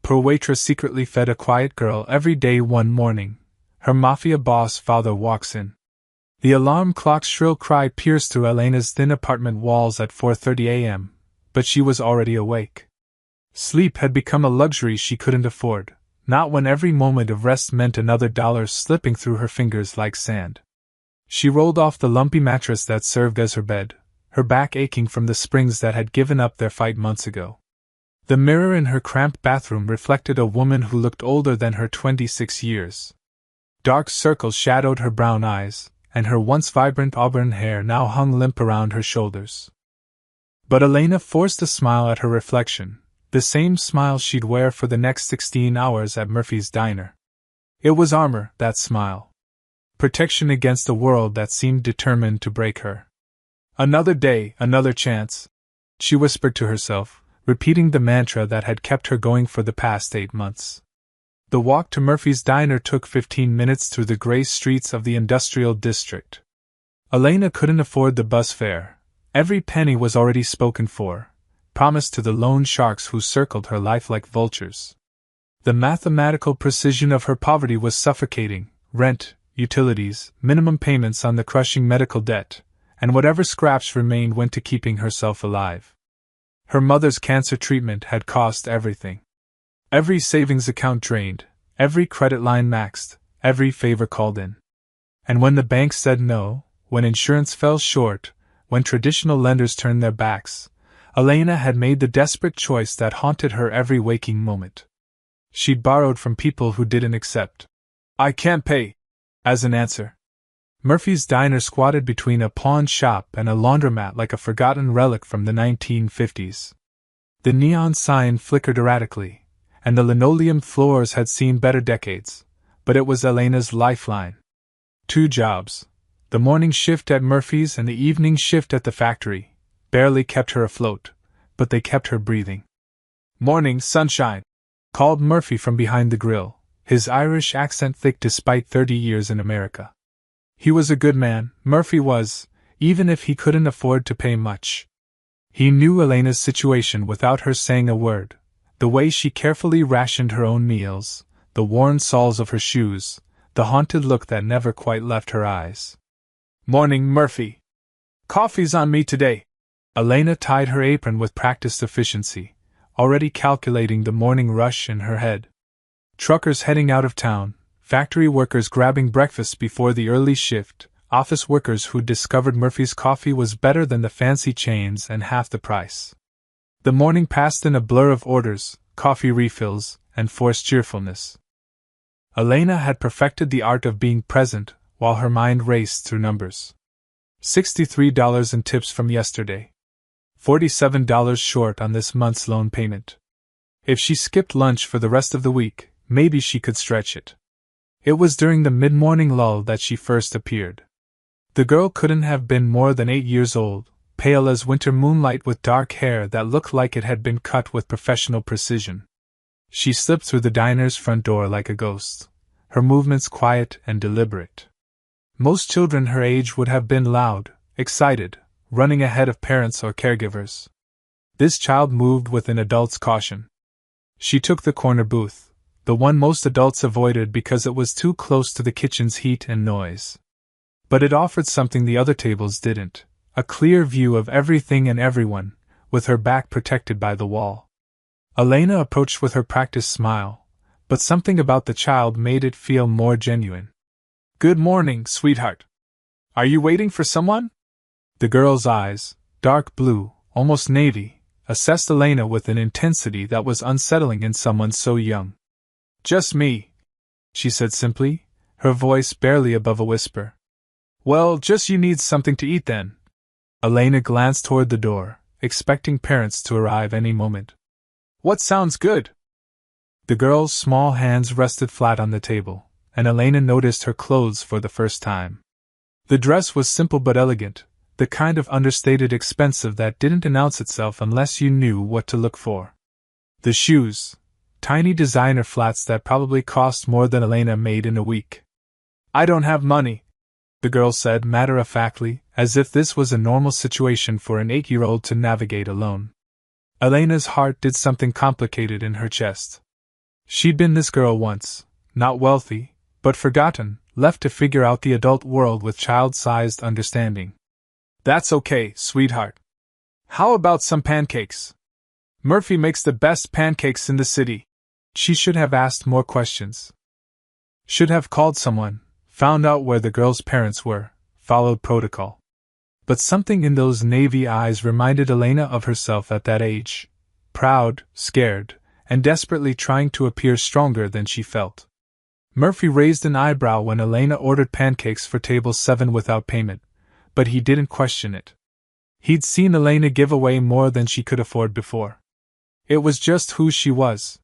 Poor Waitress secretly fed a quiet girl every day. One morning, her Mafia boss father walks in. The alarm clock's shrill cry pierced through Elena's thin apartment walls at 4:30 a.m., but she was already awake. Sleep had become a luxury she couldn't afford, not when every moment of rest meant another dollar slipping through her fingers like sand. She rolled off the lumpy mattress that served as her bed, her back aching from the springs that had given up their fight months ago. The mirror in her cramped bathroom reflected a woman who looked older than her 26 years. Dark circles shadowed her brown eyes, and her once vibrant auburn hair now hung limp around her shoulders. But Elena forced a smile at her reflection, the same smile she'd wear for the next 16 hours at Murphy's diner. It was armor, that smile. Protection against a world that seemed determined to break her. Another day, another chance, she whispered to herself, repeating the mantra that had kept her going for the past 8 months. The walk to Murphy's diner took 15 minutes through the gray streets of the industrial district. Elena couldn't afford the bus fare. Every penny was already spoken for, promised to the loan sharks who circled her life like vultures. The mathematical precision of her poverty was suffocating: rent, utilities, minimum payments on the crushing medical debt, and whatever scraps remained went to keeping herself alive. Her mother's cancer treatment had cost everything. Every savings account drained, every credit line maxed, every favor called in. And when the bank said no, when insurance fell short, when traditional lenders turned their backs, Elena had made the desperate choice that haunted her every waking moment. She'd borrowed from people who didn't accept "I can't pay" as an answer. Murphy's diner squatted between a pawn shop and a laundromat like a forgotten relic from the 1950s. The neon sign flickered erratically, and the linoleum floors had seen better decades, but it was Elena's lifeline. 2 jobs, the morning shift at Murphy's and the evening shift at the factory, barely kept her afloat, but they kept her breathing. "Morning, sunshine," called Murphy from behind the grill, his Irish accent thick despite 30 years in America. He was a good man, Murphy was, even if he couldn't afford to pay much. He knew Elena's situation without her saying a word, the way she carefully rationed her own meals, the worn soles of her shoes, the haunted look that never quite left her eyes. "Morning, Murphy. Coffee's on me today." Elena tied her apron with practiced efficiency, already calculating the morning rush in her head. Truckers heading out of town, factory workers grabbing breakfast before the early shift, office workers who discovered Murphy's coffee was better than the fancy chains and half the price. The morning passed in a blur of orders, coffee refills, and forced cheerfulness. Elena had perfected the art of being present while her mind raced through numbers. $63 in tips from yesterday. $47 short on this month's loan payment. If she skipped lunch for the rest of the week, maybe she could stretch it. It was during the mid-morning lull that she first appeared. The girl couldn't have been more than 8 years old, pale as winter moonlight with dark hair that looked like it had been cut with professional precision. She slipped through the diner's front door like a ghost, her movements quiet and deliberate. Most children her age would have been loud, excited, running ahead of parents or caregivers. This child moved with an adult's caution. She took the corner booth, the one most adults avoided because it was too close to the kitchen's heat and noise. But it offered something the other tables didn't, a clear view of everything and everyone, with her back protected by the wall. Elena approached with her practiced smile, but something about the child made it feel more genuine. "Good morning, sweetheart. Are you waiting for someone?" The girl's eyes, dark blue, almost navy, assessed Elena with an intensity that was unsettling in someone so young. "Just me," she said simply, her voice barely above a whisper. "Well, just you need something to eat then." Elena glanced toward the door, expecting parents to arrive any moment. "What sounds good?" The girl's small hands rested flat on the table, and Elena noticed her clothes for the first time. The dress was simple but elegant, the kind of understated expensive that didn't announce itself unless you knew what to look for. The shoes, tiny designer flats that probably cost more than Elena made in a week. "I don't have money," the girl said matter-of-factly, as if this was a normal situation for an 8-year-old to navigate alone. Elena's heart did something complicated in her chest. She'd been this girl once, not wealthy, but forgotten, left to figure out the adult world with child-sized understanding. That's okay, sweetheart. How about some pancakes? Murphy makes the best pancakes in the city. She should have asked more questions. Should have called someone, found out where the girl's parents were, followed protocol. But something in those navy eyes reminded Elena of herself at that age. Proud, scared, and desperately trying to appear stronger than she felt. Murphy raised an eyebrow when Elena ordered pancakes for table 7 without payment, but he didn't question it. He'd seen Elena give away more than she could afford before. It was just who she was.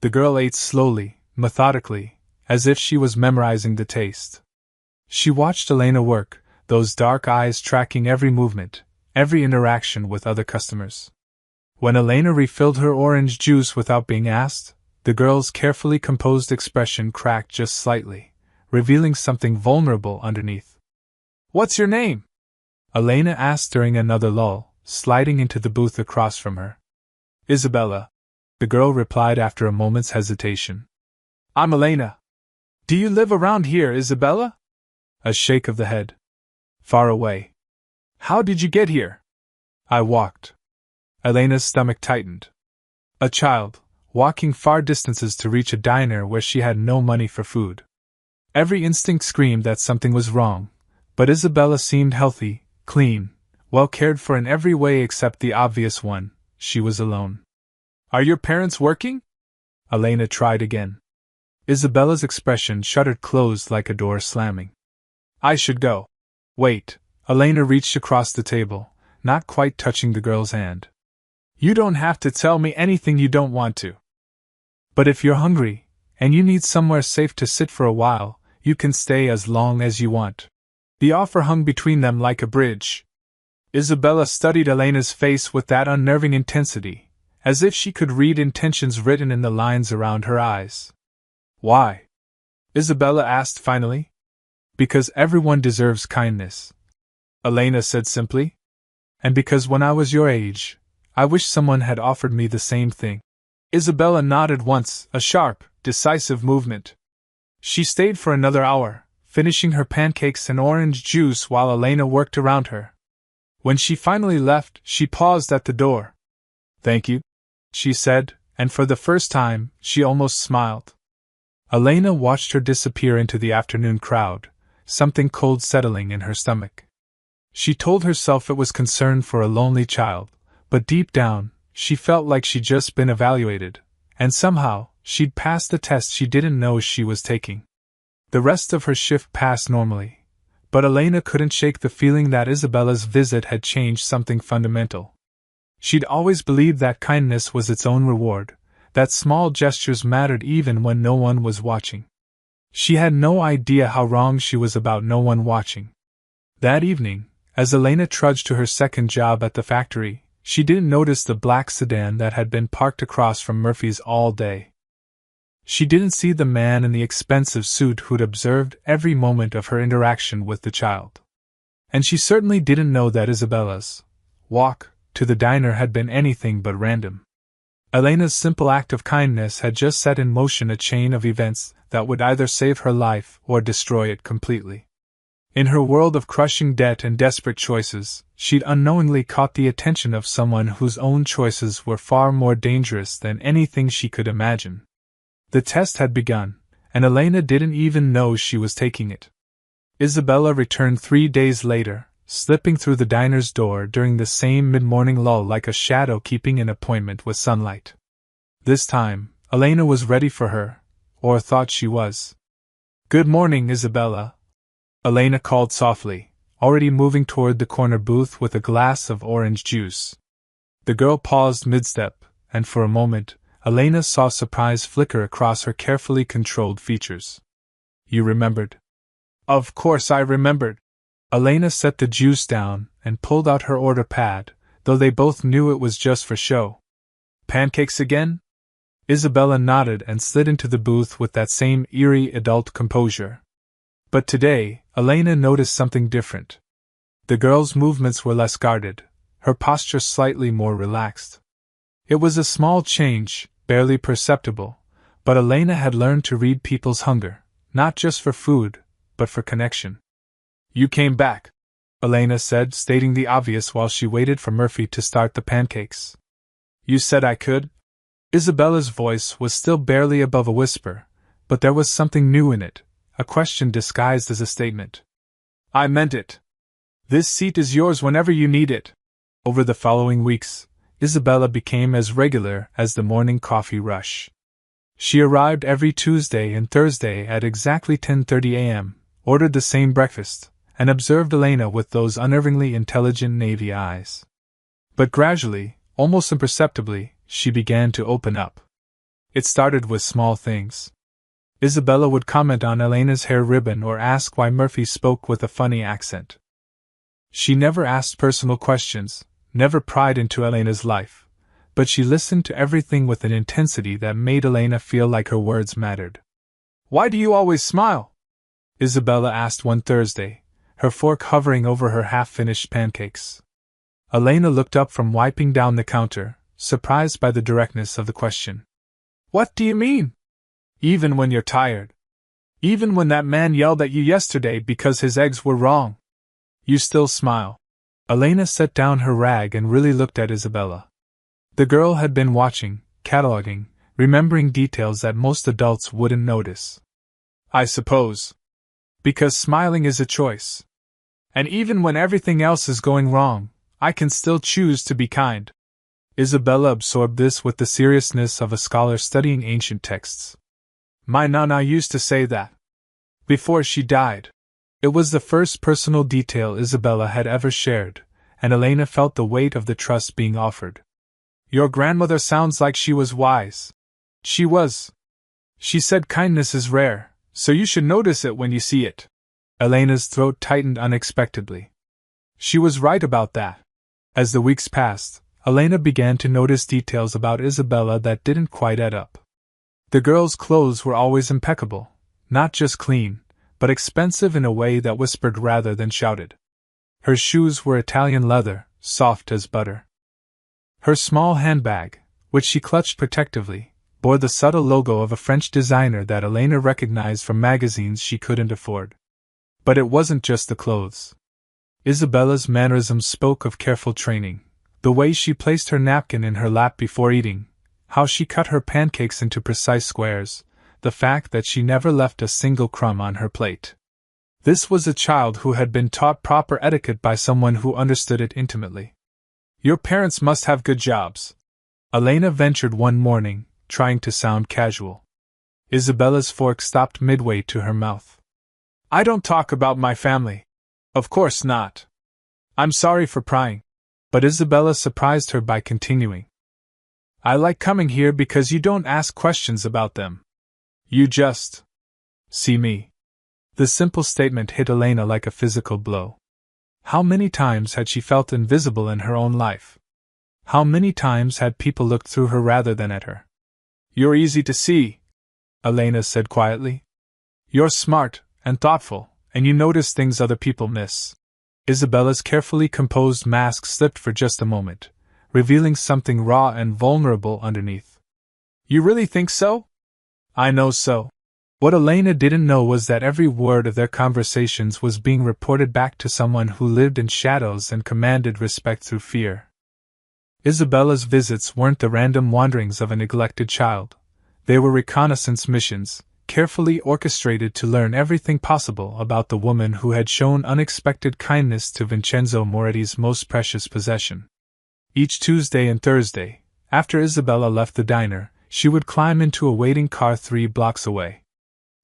The girl ate slowly, methodically, as if she was memorizing the taste. She watched Elena work, those dark eyes tracking every movement, every interaction with other customers. When Elena refilled her orange juice without being asked, the girl's carefully composed expression cracked just slightly, revealing something vulnerable underneath. "What's your name?" Elena asked during another lull, sliding into the booth across from her. "Isabella," the girl replied after a moment's hesitation. "I'm Elena. Do you live around here, Isabella?" A shake of the head. "Far away." "How did you get here?" "I walked." Elena's stomach tightened. A child, walking far distances to reach a diner where she had no money for food. Every instinct screamed that something was wrong, but Isabella seemed healthy, clean, well cared for in every way except the obvious one: she was alone. "Are your parents working?" Elena tried again. Isabella's expression shuttered closed like a door slamming. "I should go." "Wait." Elena reached across the table, not quite touching the girl's hand. "You don't have to tell me anything you don't want to. But if you're hungry, and you need somewhere safe to sit for a while, you can stay as long as you want." The offer hung between them like a bridge. Isabella studied Elena's face with that unnerving intensity, as if she could read intentions written in the lines around her eyes. "Why?" Isabella asked finally. "Because everyone deserves kindness," Elena said simply. "And because when I was your age, I wish someone had offered me the same thing." Isabella nodded once, a sharp, decisive movement. She stayed for another hour, finishing her pancakes and orange juice while Elena worked around her. When she finally left, she paused at the door. "Thank you," she said, and for the first time, she almost smiled. Elena watched her disappear into the afternoon crowd, something cold settling in her stomach. She told herself it was concern for a lonely child, but deep down, she felt like she'd just been evaluated, and somehow, she'd passed the test she didn't know she was taking. The rest of her shift passed normally, but Elena couldn't shake the feeling that Isabella's visit had changed something fundamental. She'd always believed that kindness was its own reward, that small gestures mattered even when no one was watching. She had no idea how wrong she was about no one watching. That evening, as Elena trudged to her second job at the factory, she didn't notice the black sedan that had been parked across from Murphy's all day. She didn't see the man in the expensive suit who'd observed every moment of her interaction with the child. And she certainly didn't know that Isabella's walk to the diner had been anything but random. Elena's simple act of kindness had just set in motion a chain of events that would either save her life or destroy it completely. In her world of crushing debt and desperate choices, she'd unknowingly caught the attention of someone whose own choices were far more dangerous than anything she could imagine. The test had begun, and Elena didn't even know she was taking it. Isabella returned 3 days later, slipping through the diner's door during the same mid-morning lull like a shadow keeping an appointment with sunlight. This time, Elena was ready for her, or thought she was. "Good morning, Isabella," Elena called softly, already moving toward the corner booth with a glass of orange juice. The girl paused mid-step, and for a moment, Elena saw surprise flicker across her carefully controlled features. "You remembered?" "Of course I remembered." Elena set the juice down and pulled out her order pad, though they both knew it was just for show. "Pancakes again?" Isabella nodded and slid into the booth with that same eerie adult composure. But today, Elena noticed something different. The girl's movements were less guarded, her posture slightly more relaxed. It was a small change, barely perceptible, But Elena had learned to read people's hunger, not just for food, but for connection. "You came back," Elena said, stating the obvious while she waited for Murphy to start the pancakes. "You said I could?" Isabella's voice was still barely above a whisper, but there was something new in it, a question disguised as a statement. "I meant it. This seat is yours whenever you need it." Over the following weeks, Isabella became as regular as the morning coffee rush. She arrived every Tuesday and Thursday at exactly 10:30 a.m., ordered the same breakfast, and observed Elena with those unnervingly intelligent navy eyes. But gradually, almost imperceptibly, she began to open up. It started with small things. Isabella would comment on Elena's hair ribbon or ask why Murphy spoke with a funny accent. She never asked personal questions, never pried into Elena's life, but she listened to everything with an intensity that made Elena feel like her words mattered. "Why do you always smile?" Isabella asked one Thursday, her fork hovering over her half-finished pancakes. Elena looked up from wiping down the counter, surprised by the directness of the question. "What do you mean?" "Even when you're tired. Even when that man yelled at you yesterday because his eggs were wrong. You still smile." Elena set down her rag and really looked at Isabella. The girl had been watching, cataloging, remembering details that most adults wouldn't notice. "I suppose. Because smiling is a choice. And even when everything else is going wrong, I can still choose to be kind." Isabella absorbed this with the seriousness of a scholar studying ancient texts. "My Nana used to say that. Before she died." It was the first personal detail Isabella had ever shared, and Elena felt the weight of the trust being offered. "Your grandmother sounds like she was wise." "She was. She said kindness is rare, so you should notice it when you see it." Elena's throat tightened unexpectedly. She was right about that. As the weeks passed, Elena began to notice details about Isabella that didn't quite add up. The girl's clothes were always impeccable, not just clean, but expensive in a way that whispered rather than shouted. Her shoes were Italian leather, soft as butter. Her small handbag, which she clutched protectively, bore the subtle logo of a French designer that Elena recognized from magazines she couldn't afford. But it wasn't just the clothes. Isabella's mannerisms spoke of careful training, the way she placed her napkin in her lap before eating, how she cut her pancakes into precise squares, the fact that she never left a single crumb on her plate. This was a child who had been taught proper etiquette by someone who understood it intimately. "Your parents must have good jobs," Elena ventured one morning, trying to sound casual. Isabella's fork stopped midway to her mouth. "I don't talk about my family. Of course not. I'm sorry for prying." But Isabella surprised her by continuing. "I like coming here because you don't ask questions about them. You just see me." The simple statement hit Elena like a physical blow. How many times had she felt invisible in her own life? How many times had people looked through her rather than at her? "You're easy to see," Elena said quietly. "You're smart and thoughtful, and you notice things other people miss." Isabella's carefully composed mask slipped for just a moment, revealing something raw and vulnerable underneath. "You really think so?" "I know so." What Elena didn't know was that every word of their conversations was being reported back to someone who lived in shadows and commanded respect through fear. Isabella's visits weren't the random wanderings of a neglected child. They were reconnaissance missions, carefully orchestrated to learn everything possible about the woman who had shown unexpected kindness to Vincenzo Moretti's most precious possession. Each Tuesday and Thursday, after Isabella left the diner, she would climb into a waiting car 3 blocks away.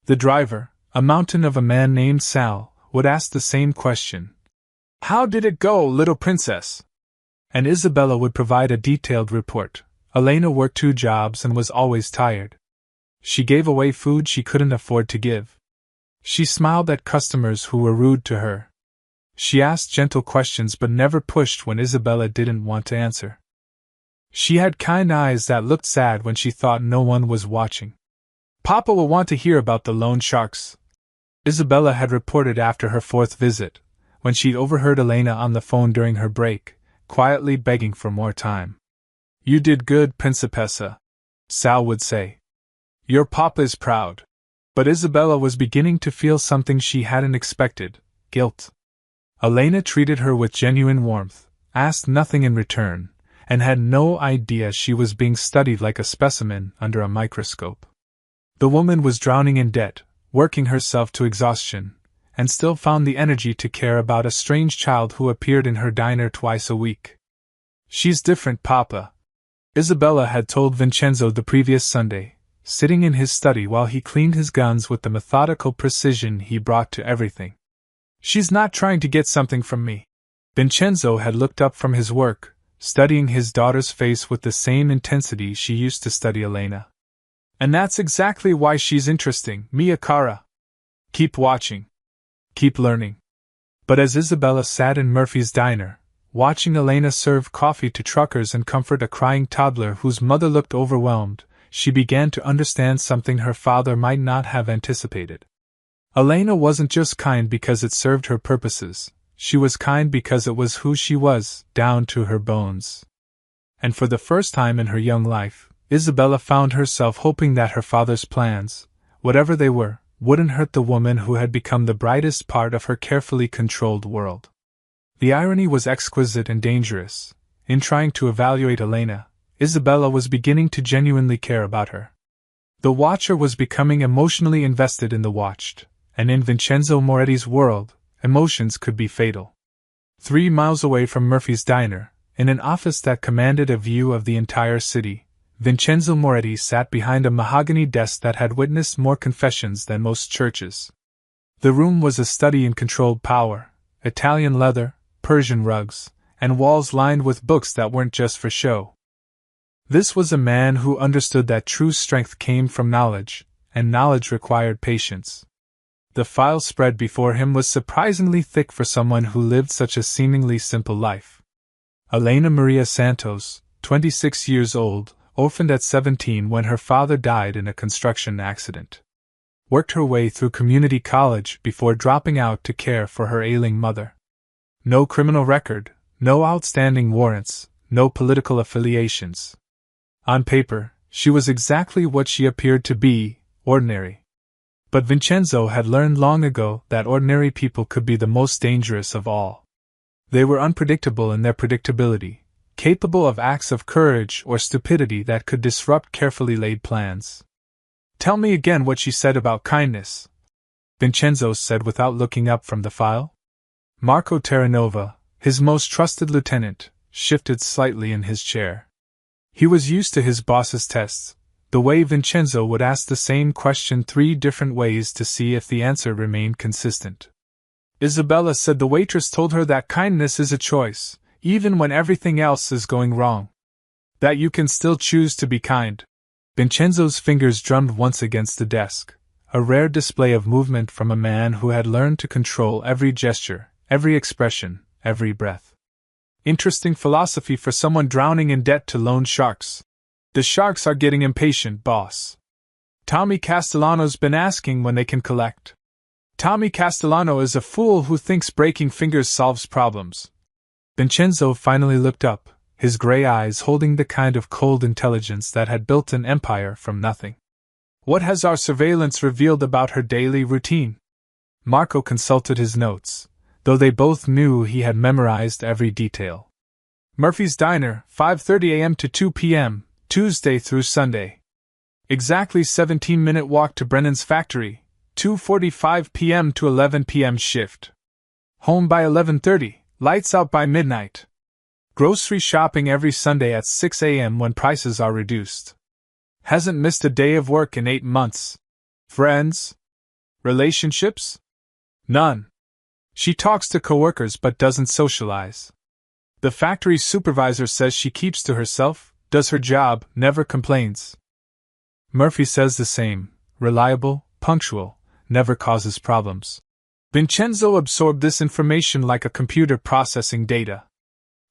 The driver, a mountain of a man named Sal, would ask the same question. "How did it go, little princess?" And Isabella would provide a detailed report. Elena worked 2 jobs and was always tired. She gave away food she couldn't afford to give. She smiled at customers who were rude to her. She asked gentle questions but never pushed when Isabella didn't want to answer. She had kind eyes that looked sad when she thought no one was watching. "Papa will want to hear about the loan sharks," Isabella had reported after her 4th visit, when she'd overheard Elena on the phone during her break, quietly begging for more time. "You did good, Principessa," Sal would say. Your papa is proud. But Isabella was beginning to feel something she hadn't expected: guilt. Elena treated her with genuine warmth, asked nothing in return, and had no idea she was being studied like a specimen under a microscope. The woman was drowning in debt, working herself to exhaustion, and still found the energy to care about a strange child who appeared in her diner twice a week. She's different, Papa, Isabella had told Vincenzo the previous Sunday, sitting in his study while he cleaned his guns with the methodical precision he brought to everything. She's not trying to get something from me. Vincenzo had looked up from his work, studying his daughter's face with the same intensity she used to study Elena. And that's exactly why she's interesting, mia cara. Keep watching. Keep learning. But as Isabella sat in Murphy's diner, watching Elena serve coffee to truckers and comfort a crying toddler whose mother looked overwhelmed, she began to understand something her father might not have anticipated. Elena wasn't just kind because it served her purposes, she was kind because it was who she was, down to her bones. And for the first time in her young life, Isabella found herself hoping that her father's plans, whatever they were, wouldn't hurt the woman who had become the brightest part of her carefully controlled world. The irony was exquisite and dangerous. In trying to evaluate Elena, Isabella was beginning to genuinely care about her. The watcher was becoming emotionally invested in the watched, and in Vincenzo Moretti's world, emotions could be fatal. 3 miles away from Murphy's diner, in an office that commanded a view of the entire city, Vincenzo Moretti sat behind a mahogany desk that had witnessed more confessions than most churches. The room was a study in controlled power: Italian leather, Persian rugs, and walls lined with books that weren't just for show. This was a man who understood that true strength came from knowledge, and knowledge required patience. The file spread before him was surprisingly thick for someone who lived such a seemingly simple life. Elena Maria Santos, 26 years old, orphaned at 17 when her father died in a construction accident. Worked her way through community college before dropping out to care for her ailing mother. No criminal record, no outstanding warrants, no political affiliations. On paper, she was exactly what she appeared to be: ordinary. But Vincenzo had learned long ago that ordinary people could be the most dangerous of all. They were unpredictable in their predictability, capable of acts of courage or stupidity that could disrupt carefully laid plans. "Tell me again what she said about kindness," Vincenzo said without looking up from the file. Marco Terranova, his most trusted lieutenant, shifted slightly in his chair. He was used to his boss's tests, the way Vincenzo would ask the same question 3 different ways to see if the answer remained consistent. Isabella said the waitress told her that kindness is a choice, even when everything else is going wrong. That you can still choose to be kind. Vincenzo's fingers drummed once against the desk, a rare display of movement from a man who had learned to control every gesture, every expression, every breath. Interesting philosophy for someone drowning in debt to loan sharks. The sharks are getting impatient, boss. Tommy Castellano's been asking when they can collect. Tommy Castellano is a fool who thinks breaking fingers solves problems. Vincenzo finally looked up, his gray eyes holding the kind of cold intelligence that had built an empire from nothing. What has our surveillance revealed about her daily routine? Marco consulted his notes, though they both knew he had memorized every detail. Murphy's Diner, 5:30 a.m. to 2 p.m., Tuesday through Sunday. Exactly 17-minute walk to Brennan's factory, 2:45 p.m. to 11 p.m. shift. Home by 11:30, lights out by midnight. Grocery shopping every Sunday at 6 a.m. when prices are reduced. Hasn't missed a day of work in 8 months. Friends? Relationships? None. She talks to coworkers but doesn't socialize. The factory supervisor says she keeps to herself, does her job, never complains. Murphy says the same: reliable, punctual, never causes problems. Vincenzo absorbed this information like a computer processing data.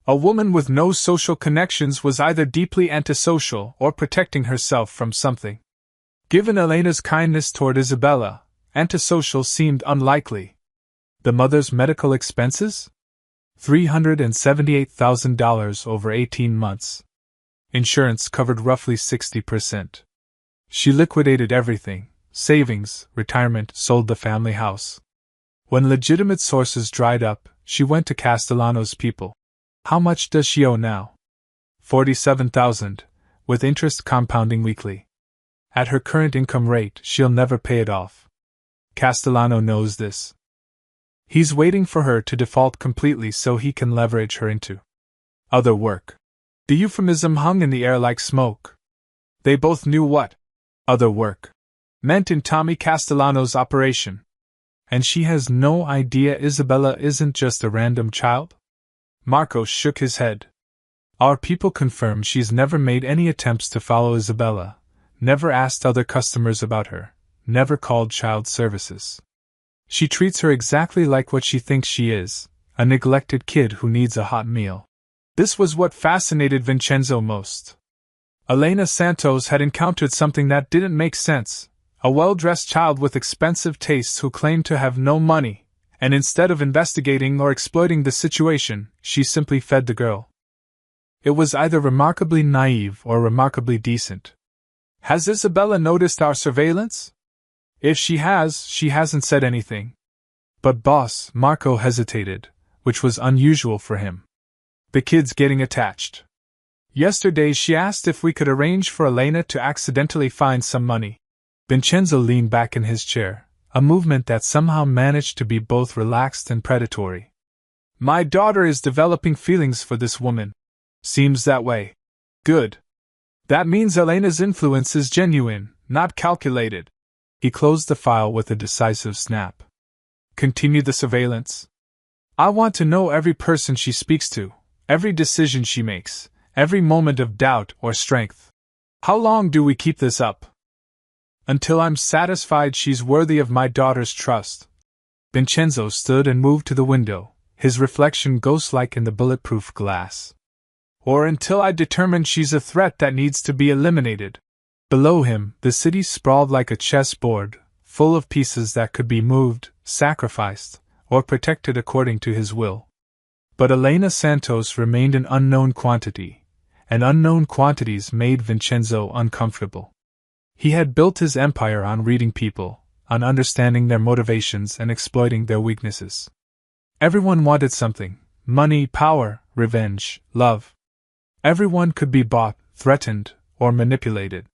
A woman with no social connections was either deeply antisocial or protecting herself from something. Given Elena's kindness toward Isabella, antisocial seemed unlikely. The mother's medical expenses? $378,000 over 18 months. Insurance covered roughly 60%. She liquidated everything: savings, retirement, sold the family house. When legitimate sources dried up, she went to Castellano's people. How much does she owe now? 47,000, with interest compounding weekly. At her current income rate, she'll never pay it off. Castellano knows this. He's waiting for her to default completely so he can leverage her into other work. The euphemism hung in the air like smoke. They both knew what other work meant in Tommy Castellano's operation. And she has no idea Isabella isn't just a random child? Marco shook his head. Our people confirm she's never made any attempts to follow Isabella, never asked other customers about her, never called child services. She treats her exactly like what she thinks she is, a neglected kid who needs a hot meal. This was what fascinated Vincenzo most. Elena Santos had encountered something that didn't make sense: a well-dressed child with expensive tastes who claimed to have no money, and instead of investigating or exploiting the situation, she simply fed the girl. It was either remarkably naive or remarkably decent. Has Isabella noticed our surveillance? If she has, she hasn't said anything. But boss, Marco hesitated, which was unusual for him. The kid's getting attached. Yesterday she asked if we could arrange for Elena to accidentally find some money. Vincenzo leaned back in his chair, a movement that somehow managed to be both relaxed and predatory. My daughter is developing feelings for this woman. Seems that way. Good. That means Elena's influence is genuine, not calculated. He closed the file with a decisive snap. Continue the surveillance. I want to know every person she speaks to, every decision she makes, every moment of doubt or strength. How long do we keep this up? Until I'm satisfied she's worthy of my daughter's trust. Vincenzo stood and moved to the window, his reflection ghost-like in the bulletproof glass. Or until I determine she's a threat that needs to be eliminated. Below him, the city sprawled like a chessboard, full of pieces that could be moved, sacrificed, or protected according to his will. But Elena Santos remained an unknown quantity, and unknown quantities made Vincenzo uncomfortable. He had built his empire on reading people, on understanding their motivations and exploiting their weaknesses. Everyone wanted something: money, power, revenge, love. Everyone could be bought, threatened, or manipulated.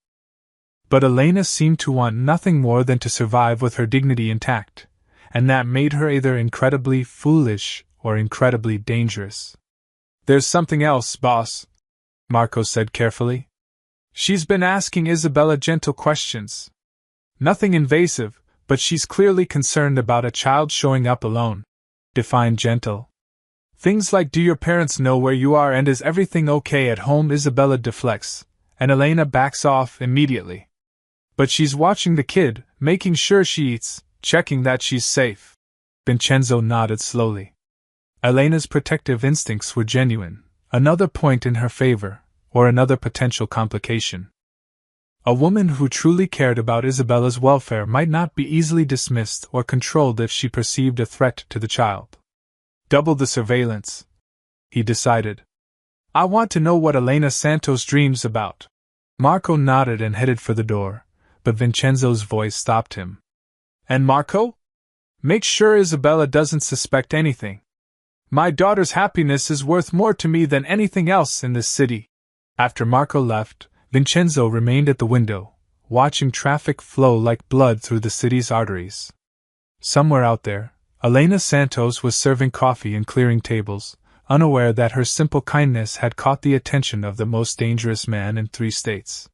But Elena seemed to want nothing more than to survive with her dignity intact, and that made her either incredibly foolish or incredibly dangerous. There's something else, boss, Marco said carefully. She's been asking Isabella gentle questions. Nothing invasive, but she's clearly concerned about a child showing up alone. Define gentle. Things like, do your parents know where you are and is everything okay at home? Isabella deflects, and Elena backs off immediately. But she's watching the kid, making sure she eats, checking that she's safe. Vincenzo nodded slowly. Elena's protective instincts were genuine, another point in her favor, or another potential complication. A woman who truly cared about Isabella's welfare might not be easily dismissed or controlled if she perceived a threat to the child. Double the surveillance, he decided. I want to know what Elena Santos dreams about. Marco nodded and headed for the door, but Vincenzo's voice stopped him. And Marco? Make sure Isabella doesn't suspect anything. My daughter's happiness is worth more to me than anything else in this city. After Marco left, Vincenzo remained at the window, watching traffic flow like blood through the city's arteries. Somewhere out there, Elena Santos was serving coffee and clearing tables, unaware that her simple kindness had caught the attention of the most dangerous man in 3 states.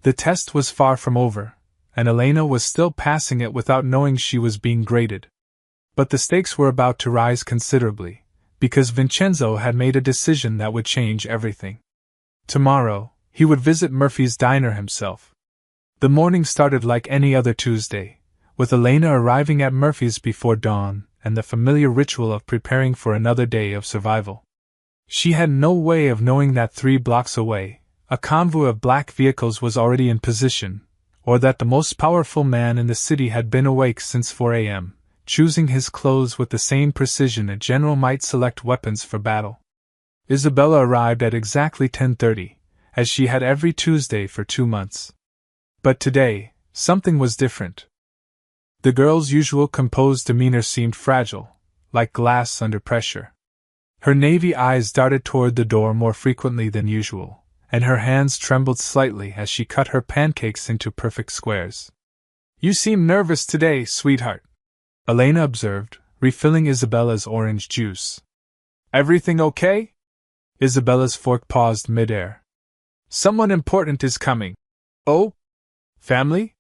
The test was far from over, and Elena was still passing it without knowing she was being graded. But the stakes were about to rise considerably, because Vincenzo had made a decision that would change everything. Tomorrow, he would visit Murphy's diner himself. The morning started like any other Tuesday, with Elena arriving at Murphy's before dawn and the familiar ritual of preparing for another day of survival. She had no way of knowing that 3 blocks away, a convoy of black vehicles was already in position, or that the most powerful man in the city had been awake since 4 a.m., choosing his clothes with the same precision a general might select weapons for battle. Isabella arrived at exactly 10:30, as she had every Tuesday for 2 months. But today, something was different. The girl's usual composed demeanor seemed fragile, like glass under pressure. Her navy eyes darted toward the door more frequently than usual, and her hands trembled slightly as she cut her pancakes into perfect squares. "You seem nervous today, sweetheart," Elena observed, refilling Isabella's orange juice. "Everything okay?" Isabella's fork paused midair. "Someone important is coming." "Oh? Family?"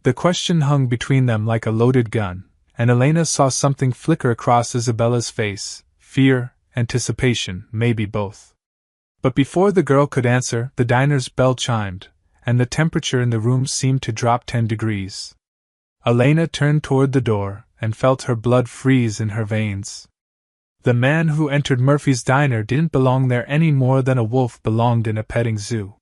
The question hung between them like a loaded gun, and Elena saw something flicker across Isabella's face: fear, anticipation, maybe both. But before the girl could answer, the diner's bell chimed, and the temperature in the room seemed to drop 10 degrees. Elena turned toward the door and felt her blood freeze in her veins. The man who entered Murphy's diner didn't belong there any more than a wolf belonged in a petting zoo.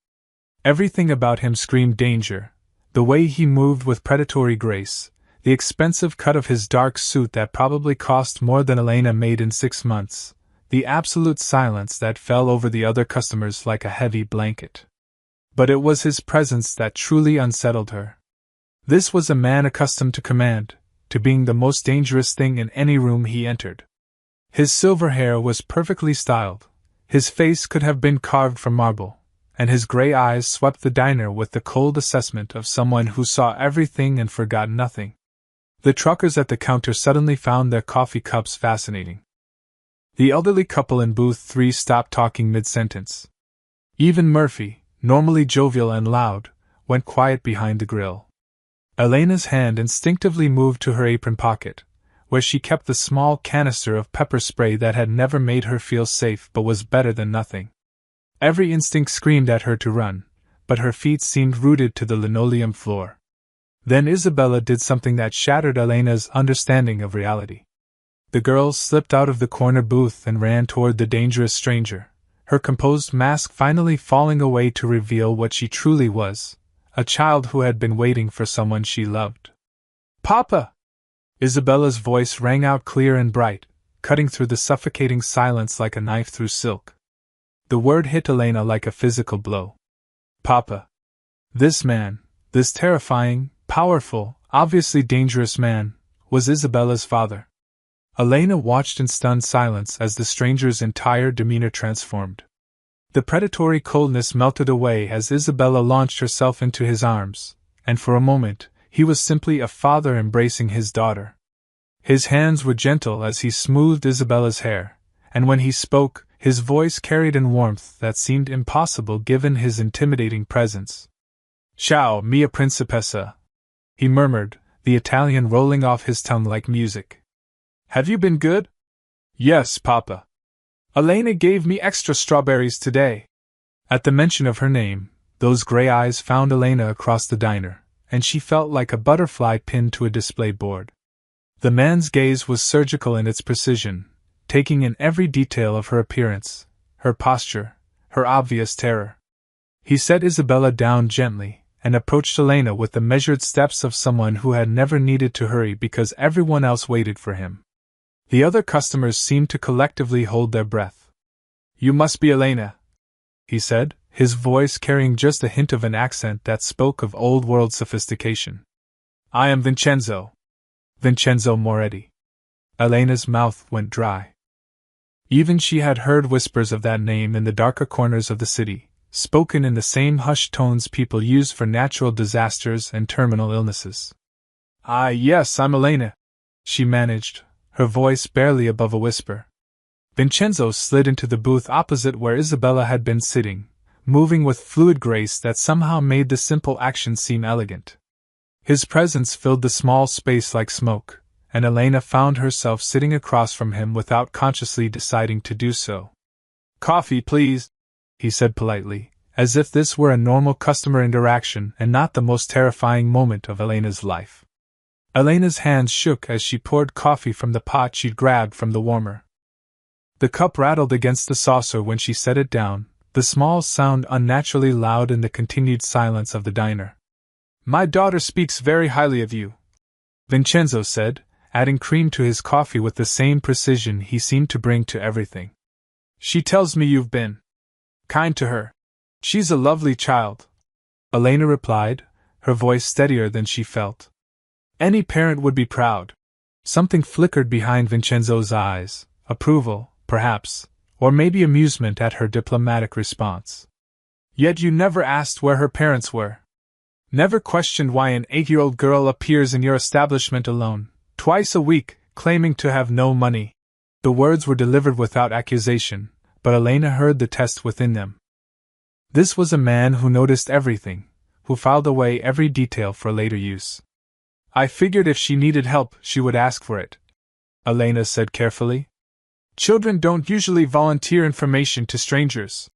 Everything about him screamed danger: the way he moved with predatory grace, the expensive cut of his dark suit that probably cost more than Elena made in 6 months, the absolute silence that fell over the other customers like a heavy blanket. But it was his presence that truly unsettled her. This was a man accustomed to command, to being the most dangerous thing in any room he entered. His silver hair was perfectly styled, his face could have been carved from marble, and his gray eyes swept the diner with the cold assessment of someone who saw everything and forgot nothing. The truckers at the counter suddenly found their coffee cups fascinating. The elderly couple in booth 3 stopped talking mid-sentence. Even Murphy, normally jovial and loud, went quiet behind the grill. Elena's hand instinctively moved to her apron pocket, where she kept the small canister of pepper spray that had never made her feel safe but was better than nothing. Every instinct screamed at her to run, but her feet seemed rooted to the linoleum floor. Then Isabella did something that shattered Elena's understanding of reality. The girl slipped out of the corner booth and ran toward the dangerous stranger, her composed mask finally falling away to reveal what she truly was: a child who had been waiting for someone she loved. "Papa!" Isabella's voice rang out clear and bright, cutting through the suffocating silence like a knife through silk. The word hit Elena like a physical blow. Papa! This man, this terrifying, powerful, obviously dangerous man, was Isabella's father. Elena watched in stunned silence as the stranger's entire demeanor transformed. The predatory coldness melted away as Isabella launched herself into his arms, and for a moment, he was simply a father embracing his daughter. His hands were gentle as he smoothed Isabella's hair, and when he spoke, his voice carried an warmth that seemed impossible given his intimidating presence. "Ciao, mia principessa," he murmured, the Italian rolling off his tongue like music. "Have you been good?" "Yes, Papa. Elena gave me extra strawberries today." At the mention of her name, those gray eyes found Elena across the diner, and she felt like a butterfly pinned to a display board. The man's gaze was surgical in its precision, taking in every detail of her appearance, her posture, her obvious terror. He set Isabella down gently, and approached Elena with the measured steps of someone who had never needed to hurry because everyone else waited for him. The other customers seemed to collectively hold their breath. "You must be Elena," he said, his voice carrying just a hint of an accent that spoke of old-world sophistication. "I am Vincenzo. Vincenzo Moretti." Elena's mouth went dry. Even she had heard whispers of that name in the darker corners of the city, spoken in the same hushed tones people use for natural disasters and terminal illnesses. Yes, I'm Elena," she managed, her voice barely above a whisper. Vincenzo slid into the booth opposite where Isabella had been sitting, moving with fluid grace that somehow made the simple action seem elegant. His presence filled the small space like smoke, and Elena found herself sitting across from him without consciously deciding to do so. "Coffee, please," he said politely, as if this were a normal customer interaction and not the most terrifying moment of Elena's life. Elena's hands shook as she poured coffee from the pot she'd grabbed from the warmer. The cup rattled against the saucer when she set it down, the small sound unnaturally loud in the continued silence of the diner. "My daughter speaks very highly of you," Vincenzo said, adding cream to his coffee with the same precision he seemed to bring to everything. "She tells me you've been kind to her. She's a lovely child," Elena replied, her voice steadier than she felt. Any parent would be proud. Something flickered behind Vincenzo's eyes, approval, perhaps, or maybe amusement at her diplomatic response. Yet you never asked where her parents were. Never questioned why an 8-year-old girl appears in your establishment alone, twice a week, claiming to have no money. The words were delivered without accusation, but Elena heard the test within them. This was a man who noticed everything, who filed away every detail for later use. I figured if she needed help, she would ask for it, Elena said carefully. Children don't usually volunteer information to strangers.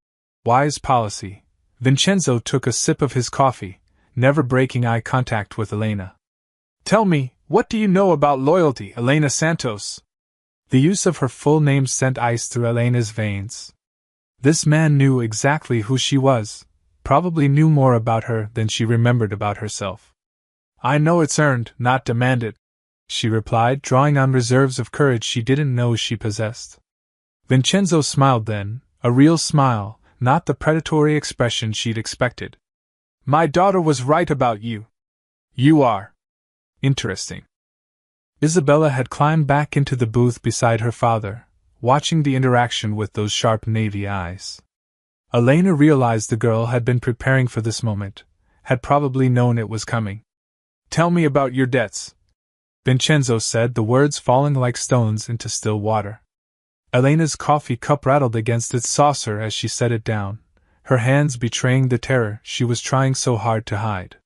Wise policy. Vincenzo took a sip of his coffee, never breaking eye contact with Elena. Tell me, what do you know about loyalty, Elena Santos? The use of her full name sent ice through Elena's veins. This man knew exactly who she was, probably knew more about her than she remembered about herself. I know it's earned, not demanded, she replied, drawing on reserves of courage she didn't know she possessed. Vincenzo smiled then, a real smile, not the predatory expression she'd expected. My daughter was right about you. You are. Interesting. Isabella had climbed back into the booth beside her father, watching the interaction with those sharp navy eyes. Elena realized the girl had been preparing for this moment, had probably known it was coming. Tell me about your debts, Vincenzo said, the words falling like stones into still water. Elena's coffee cup rattled against its saucer as she set it down, her hands betraying the terror she was trying so hard to hide.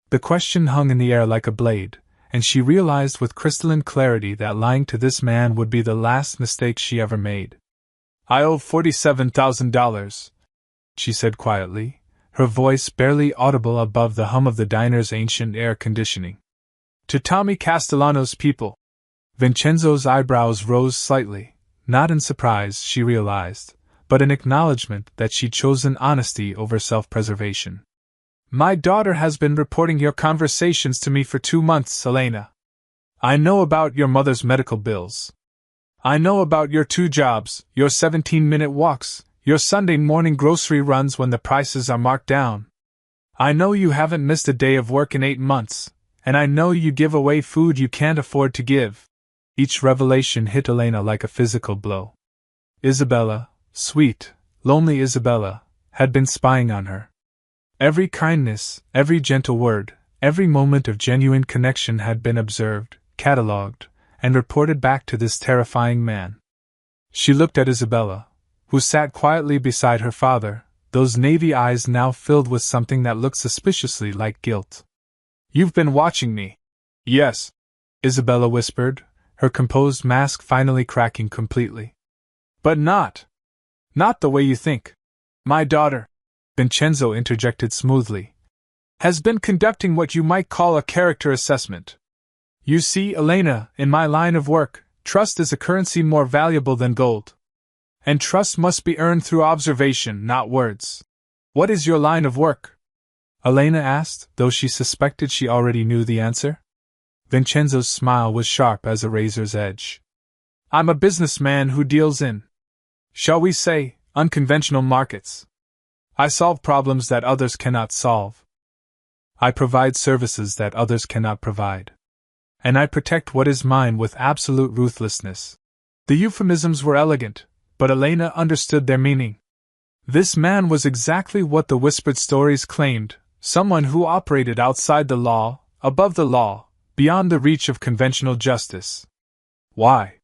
The question hung in the air like a blade, and she realized with crystalline clarity that lying to this man would be the last mistake she ever made. I owe $47,000, she said quietly, her voice barely audible above the hum of the diner's ancient air conditioning. To Tommy Castellano's people. Vincenzo's eyebrows rose slightly, not in surprise, she realized, but in acknowledgement that she'd chosen honesty over self-preservation. My daughter has been reporting your conversations to me for 2 months, Elena. I know about your mother's medical bills. I know about your 2 jobs, your 17-minute walks, your Sunday morning grocery runs when the prices are marked down. I know you haven't missed a day of work in 8 months, and I know you give away food you can't afford to give. Each revelation hit Elena like a physical blow. Isabella, sweet, lonely Isabella, had been spying on her. Every kindness, every gentle word, every moment of genuine connection had been observed, catalogued, and reported back to this terrifying man. She looked at Isabella, who sat quietly beside her father, those navy eyes now filled with something that looked suspiciously like guilt. You've been watching me. Yes, Isabella whispered, her composed mask finally cracking completely. But not the way you think. My daughter, Vincenzo interjected smoothly, has been conducting what you might call a character assessment. You see, Elena, in my line of work, trust is a currency more valuable than gold. And trust must be earned through observation, not words. What is your line of work? Elena asked, though she suspected she already knew the answer. Vincenzo's smile was sharp as a razor's edge. I'm a businessman who deals in, shall we say, unconventional markets. I solve problems that others cannot solve. I provide services that others cannot provide. And I protect what is mine with absolute ruthlessness. The euphemisms were elegant, but Elena understood their meaning. This man was exactly what the whispered stories claimed, someone who operated outside the law, above the law, beyond the reach of conventional justice. Why?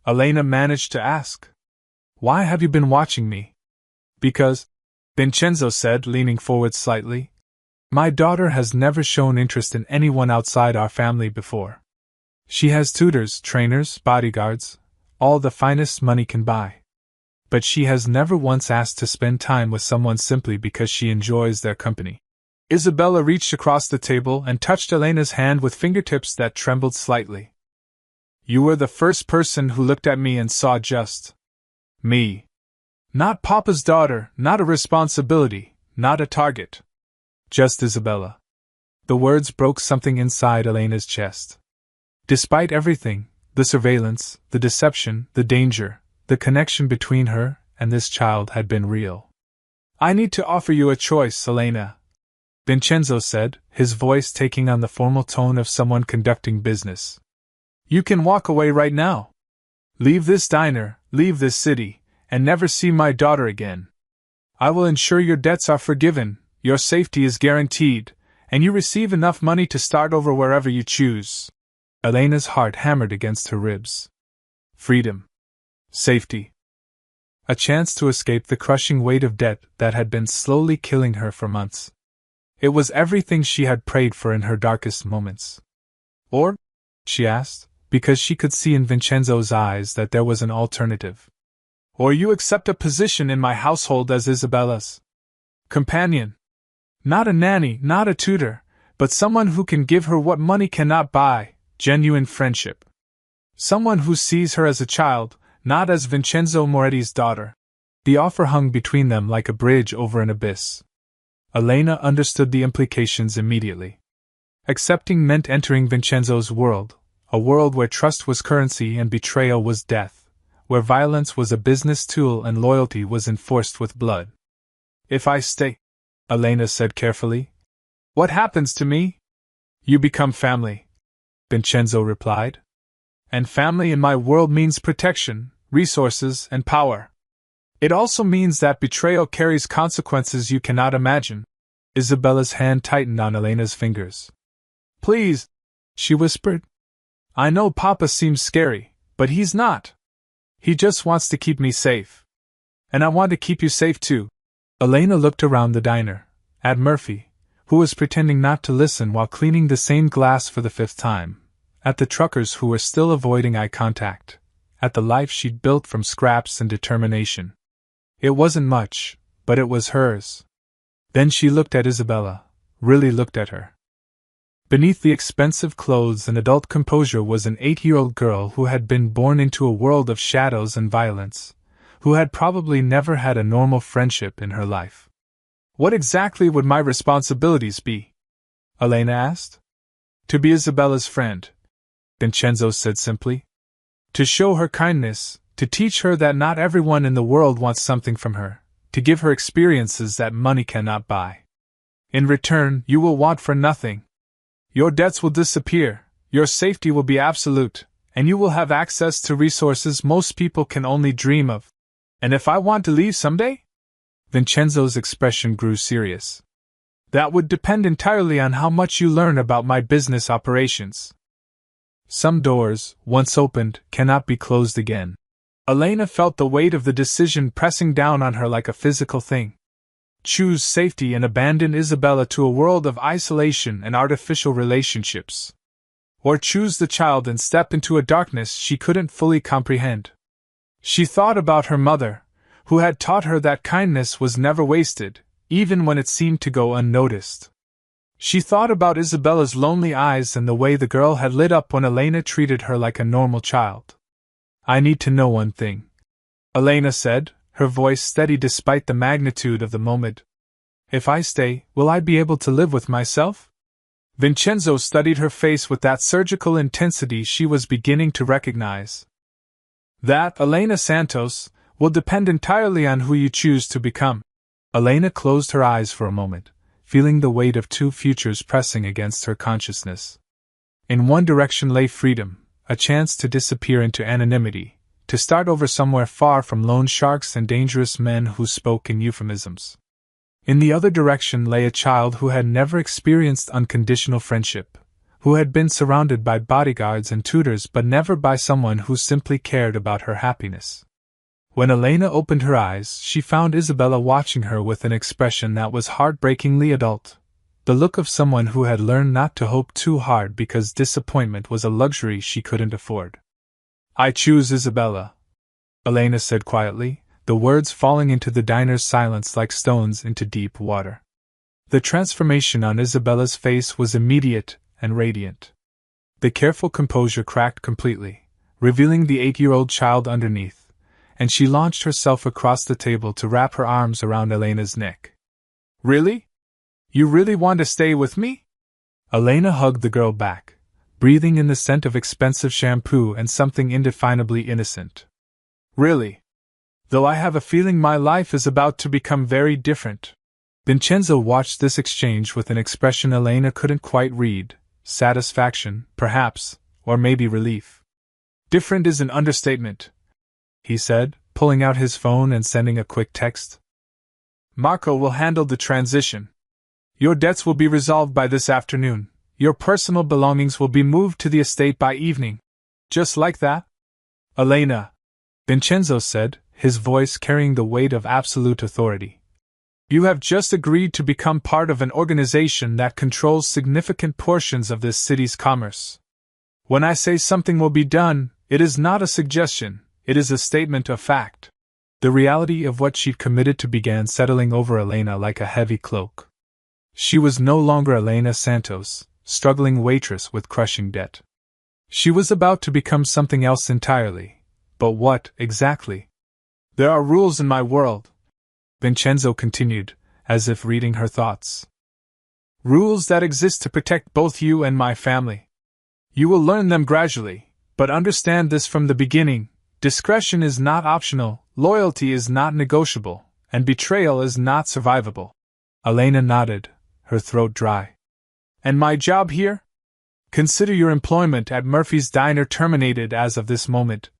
Elena managed to ask. Why have you been watching me? Because, Vincenzo said, leaning forward slightly, my daughter has never shown interest in anyone outside our family before. She has tutors, trainers, bodyguards, all the finest money can buy. But she has never once asked to spend time with someone simply because she enjoys their company. Isabella reached across the table and touched Elena's hand with fingertips that trembled slightly. You were the first person who looked at me and saw just me. Not Papa's daughter, not a responsibility, not a target. Just Isabella. The words broke something inside Elena's chest. Despite everything, the surveillance, the deception, the danger, the connection between her and this child had been real. I need to offer you a choice, Elena. Vincenzo said, his voice taking on the formal tone of someone conducting business. You can walk away right now. Leave this diner, leave this city, and never see my daughter again. I will ensure your debts are forgiven, your safety is guaranteed, and you receive enough money to start over wherever you choose. Elena's heart hammered against her ribs. Freedom. Safety. A chance to escape the crushing weight of debt that had been slowly killing her for months. It was everything she had prayed for in her darkest moments. Or, she asked, because she could see in Vincenzo's eyes that there was an alternative. Or you accept a position in my household as Isabella's companion. Not a nanny, not a tutor, but someone who can give her what money cannot buy, genuine friendship. Someone who sees her as a child, not as Vincenzo Moretti's daughter. The offer hung between them like a bridge over an abyss. Elena understood the implications immediately. Accepting meant entering Vincenzo's world, a world where trust was currency and betrayal was death, where violence was a business tool and loyalty was enforced with blood. If I stay, Elena said carefully, what happens to me? You become family, Vincenzo replied. And family in my world means protection, resources, and power. It also means that betrayal carries consequences you cannot imagine. Isabella's hand tightened on Elena's fingers. Please, she whispered. I know Papa seems scary, but he's not. He just wants to keep me safe. And I want to keep you safe too. Elena looked around the diner, at Murphy, who was pretending not to listen while cleaning the same glass for the 5th time, at the truckers who were still avoiding eye contact, at the life she'd built from scraps and determination. It wasn't much, but it was hers. Then she looked at Isabella, really looked at her. Beneath the expensive clothes and adult composure was an 8-year-old girl who had been born into a world of shadows and violence, who had probably never had a normal friendship in her life. What exactly would my responsibilities be? Elena asked. To be Isabella's friend, Vincenzo said simply. To show her kindness, to teach her that not everyone in the world wants something from her, to give her experiences that money cannot buy. In return, you will want for nothing. Your debts will disappear, your safety will be absolute, and you will have access to resources most people can only dream of. And if I want to leave someday? Vincenzo's expression grew serious. That would depend entirely on how much you learn about my business operations. Some doors, once opened, cannot be closed again. Elena felt the weight of the decision pressing down on her like a physical thing. Choose safety and abandon Isabella to a world of isolation and artificial relationships. Or choose the child and step into a darkness she couldn't fully comprehend. She thought about her mother, who had taught her that kindness was never wasted, even when it seemed to go unnoticed. She thought about Isabella's lonely eyes and the way the girl had lit up when Elena treated her like a normal child. I need to know one thing, Elena said, her voice steady despite the magnitude of the moment. If I stay, will I be able to live with myself? Vincenzo studied her face with that surgical intensity she was beginning to recognize. That, Elena Santos, will depend entirely on who you choose to become. Elena closed her eyes for a moment, feeling the weight of 2 futures pressing against her consciousness. In one direction lay freedom, a chance to disappear into anonymity, to start over somewhere far from loan sharks and dangerous men who spoke in euphemisms. In the other direction lay a child who had never experienced unconditional friendship, who had been surrounded by bodyguards and tutors but never by someone who simply cared about her happiness. When Elena opened her eyes, she found Isabella watching her with an expression that was heartbreakingly adult, the look of someone who had learned not to hope too hard because disappointment was a luxury she couldn't afford. I choose Isabella, Elena said quietly, the words falling into the diner's silence like stones into deep water. The transformation on Isabella's face was immediate and radiant. The careful composure cracked completely, revealing the 8-year-old child underneath, and she launched herself across the table to wrap her arms around Elena's neck. Really? You really want to stay with me? Elena hugged the girl back, breathing in the scent of expensive shampoo and something indefinably innocent. Really. Though I have a feeling my life is about to become very different. Vincenzo watched this exchange with an expression Elena couldn't quite read: satisfaction, perhaps, or maybe relief. Different is an understatement, he said, pulling out his phone and sending a quick text. Marco will handle the transition. Your debts will be resolved by this afternoon. Your personal belongings will be moved to the estate by evening. Just like that? Elena, Vincenzo said, his voice carrying the weight of absolute authority. You have just agreed to become part of an organization that controls significant portions of this city's commerce. When I say something will be done, it is not a suggestion, it is a statement of fact. The reality of what she'd committed to began settling over Elena like a heavy cloak. She was no longer Elena Santos, struggling waitress with crushing debt. She was about to become something else entirely. But what, exactly? There are rules in my world, Vincenzo continued, as if reading her thoughts. Rules that exist to protect both you and my family. You will learn them gradually, but understand this from the beginning: discretion is not optional, loyalty is not negotiable, and betrayal is not survivable. Elena nodded, her throat dry. And my job here? Consider your employment at Murphy's Diner terminated as of this moment.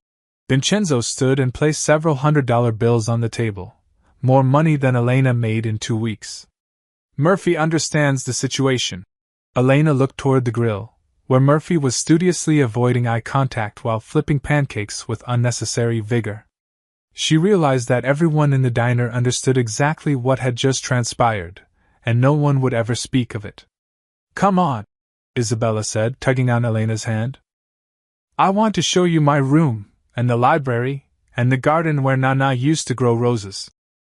Vincenzo stood and placed several $100 bills on the table, more money than Elena made in 2 weeks. Murphy understands the situation. Elena looked toward the grill, where Murphy was studiously avoiding eye contact while flipping pancakes with unnecessary vigor. She realized that everyone in the diner understood exactly what had just transpired, and no one would ever speak of it. Come on, Isabella said, tugging on Elena's hand. I want to show you my room, and the library, and the garden where Nana used to grow roses.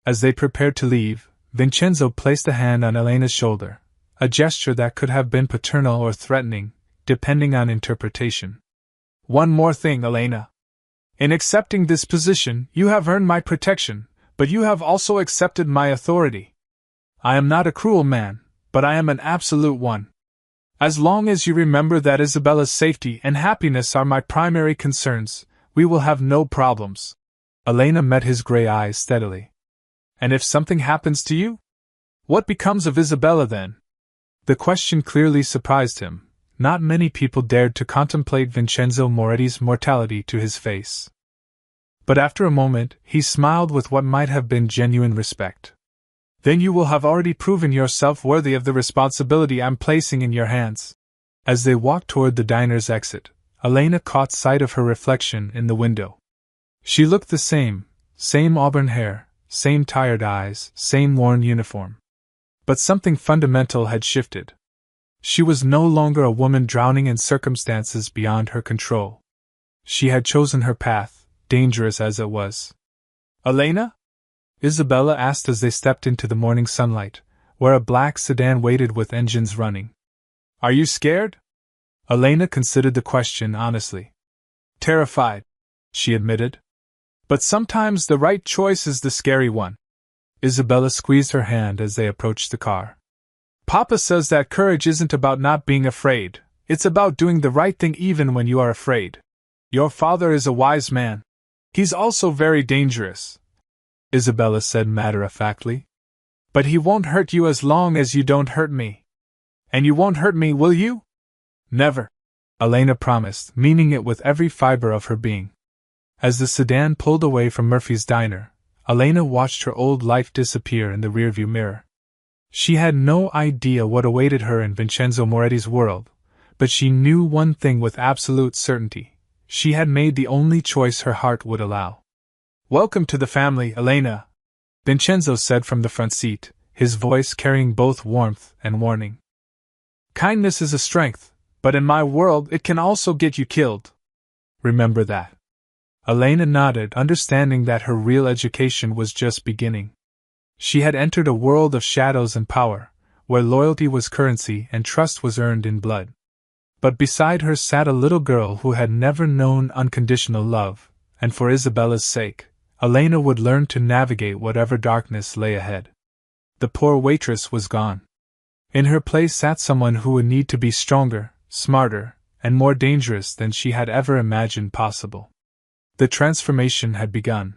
As they prepared to leave, Vincenzo placed a hand on Elena's shoulder, a gesture that could have been paternal or threatening, depending on interpretation. One more thing, Elena. In accepting this position, you have earned my protection, but you have also accepted my authority. I am not a cruel man, but I am an absolute one. As long as you remember that Isabella's safety and happiness are my primary concerns, we will have no problems. Elena met his gray eyes steadily. And if something happens to you? What becomes of Isabella then? The question clearly surprised him. Not many people dared to contemplate Vincenzo Moretti's mortality to his face. But after a moment, he smiled with what might have been genuine respect. Then you will have already proven yourself worthy of the responsibility I'm placing in your hands. As they walked toward the diner's exit, Elena caught sight of her reflection in the window. She looked the same auburn hair, same tired eyes, same worn uniform. But something fundamental had shifted. She was no longer a woman drowning in circumstances beyond her control. She had chosen her path, dangerous as it was. Elena? Isabella asked as they stepped into the morning sunlight, where a black sedan waited with engines running. Are you scared? Elena considered the question honestly. Terrified, she admitted. But sometimes the right choice is the scary one. Isabella squeezed her hand as they approached the car. Papa says that courage isn't about not being afraid, it's about doing the right thing even when you are afraid. Your father is a wise man. He's also very dangerous, Isabella said matter-of-factly. But he won't hurt you as long as you don't hurt me. And you won't hurt me, will you? Never, Elena promised, meaning it with every fiber of her being. As the sedan pulled away from Murphy's Diner, Elena watched her old life disappear in the rearview mirror. She had no idea what awaited her in Vincenzo Moretti's world, but she knew one thing with absolute certainty: she had made the only choice her heart would allow. Welcome to the family, Elena, Vincenzo said from the front seat, his voice carrying both warmth and warning. Kindness is a strength, but in my world it can also get you killed. Remember that. Elena nodded, understanding that her real education was just beginning. She had entered a world of shadows and power, where loyalty was currency and trust was earned in blood. But beside her sat a little girl who had never known unconditional love, and for Isabella's sake, Elena would learn to navigate whatever darkness lay ahead. The poor waitress was gone. In her place sat someone who would need to be stronger, smarter, and more dangerous than she had ever imagined possible. The transformation had begun.